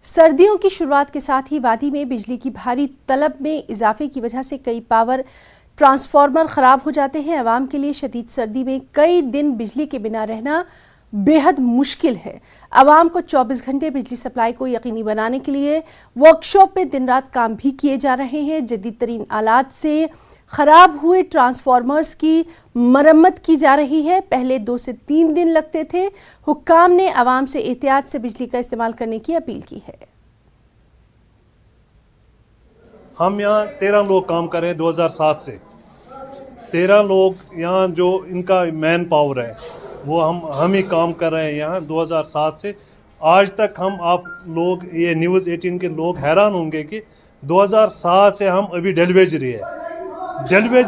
सर्दियों की शुरुआत के साथ ही वादी में बिजली की भारी तलब में इजाफे की वजह से कई पावर ट्रांसफार्मर खराब हो जाते हैं। आवाम के लिए शदीद सर्दी में कई दिन बिजली के बिना रहना बेहद मुश्किल है। आवाम को 24 घंटे बिजली सप्लाई को यकीनी बनाने के लिए वर्कशॉप में दिन रात काम भी किए जा रहे हैं। जदीद तरीन आलात से खराब हुए ट्रांसफार्मर्स की मरम्मत की जा रही है। पहले 2 से 3 दिन लगते थे। हुक्काम ने आवाम से एहतियात से बिजली का इस्तेमाल करने की अपील की है। हम यहाँ 13 लोग काम कर रहे हैं 2007 से। 13 लोग यहाँ जो इनका मैन पावर है वो हम ही काम कर रहे हैं यहाँ 2007 से आज तक। हम आप लोग ये न्यूज़ 18 के लोग हैरान होंगे कि 2007 से हम अभी डेलीवेजरी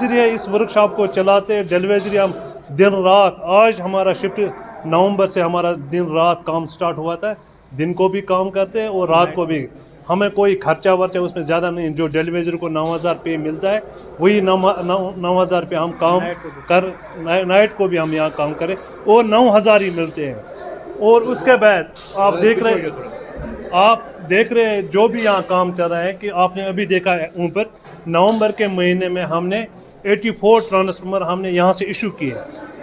है इस वर्कशॉप को चलाते हैं। डेलीवेजरी हम दिन रात, आज हमारा शिफ्ट नवंबर से हमारा दिन रात काम स्टार्ट हुआ था। दिन को भी काम करते हैं और रात को भी। हमें कोई खर्चा वर्चा उसमें ज़्यादा नहीं। जो डेलीवेजरी को 9,000 रुपये मिलता है वही 9,000 रुपये हम काम कर, नाइट को भी हम यहाँ काम करें और 9,000 ही मिलते हैं। और उसके बाद आप देख रहे हैं जो भी यहाँ काम चल रहा है कि आपने अभी देखा है ऊपर नवंबर के महीने में हमने 84 ट्रांसफार्मर हमने यहाँ से इशू किए।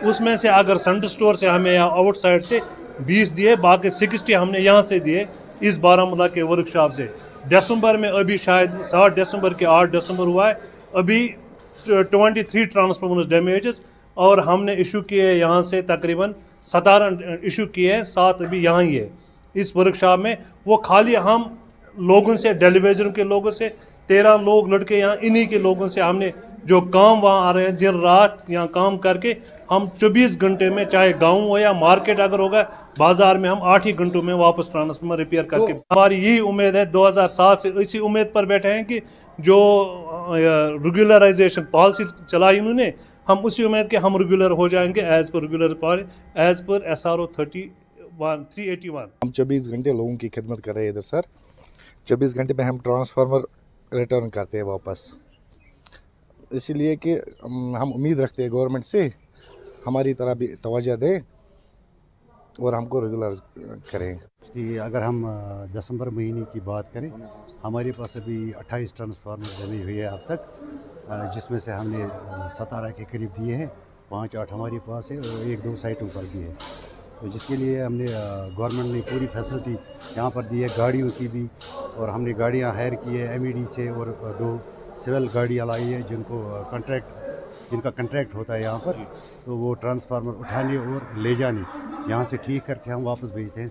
उसमें से अगर सेंट्रल स्टोर से हमें यहाँ आउटसाइड से 20 दिए, बाकी 60 हमने यहाँ से दिए इस बारामूला के वर्कशॉप से। दिसंबर में अभी शायद 7 दिसंबर के 8 दिसंबर हुआ है, अभी 23 ट्रांसफार्मर्स डैमेजेस और हमने इशू किए यहाँ से तकरीबन 17 इशू किए हैं, 7 अभी यहाँ ही है इस वर्कशॉप में। वो खाली हम लोगों से, डेलीवेजर के लोगों से 13 लोग लड़के यहाँ इन्हीं के लोगों से हमने जो काम वहाँ आ रहे हैं दिन रात यहाँ काम करके हम 24 घंटे में, चाहे गांव हो या मार्केट अगर होगा बाजार में, हम 8 ही घंटों में वापस ट्रांसफार्मर रिपेयर करके हमारी यही उम्मीद है 2007 से इसी उम्मीद पर बैठे हैं कि जो रेगुलराइजेशन पॉलिसी चलाई उन्होंने, हम उसी उम्मीद के हम रेगुलर हो जाएंगे एज पर SRO 381। हम 24 घंटे लोगों की खिदमत कर रहे हैं इधर सर। 24 घंटे में हम ट्रांसफार्मर रिटर्न करते हैं वापस, इसीलिए कि हम उम्मीद रखते हैं गवर्नमेंट से हमारी तरह भी तवज्जो दे और हमको रेगुलर करें। कि अगर हम दिसंबर महीने की बात करें, हमारे पास अभी 28 ट्रांसफार्मर जमी हुई है अब तक, जिसमें से हमने 17 के करीब दिए हैं। 5-8 हमारे पास है और 1-2 साइटों पर भी है। तो जिसके लिए हमने गवर्नमेंट ने पूरी फैसिलिटी यहाँ पर दी है, गाड़ियों की भी, और हमने गाड़ियाँ हायर की है MED से, और 2 सिविल गाड़ियाँ लाई है जिनका कंट्रैक्ट होता है यहाँ पर। तो वो ट्रांसफार्मर उठाने और ले जाने यहाँ से ठीक करके हम वापस भेजते हैं।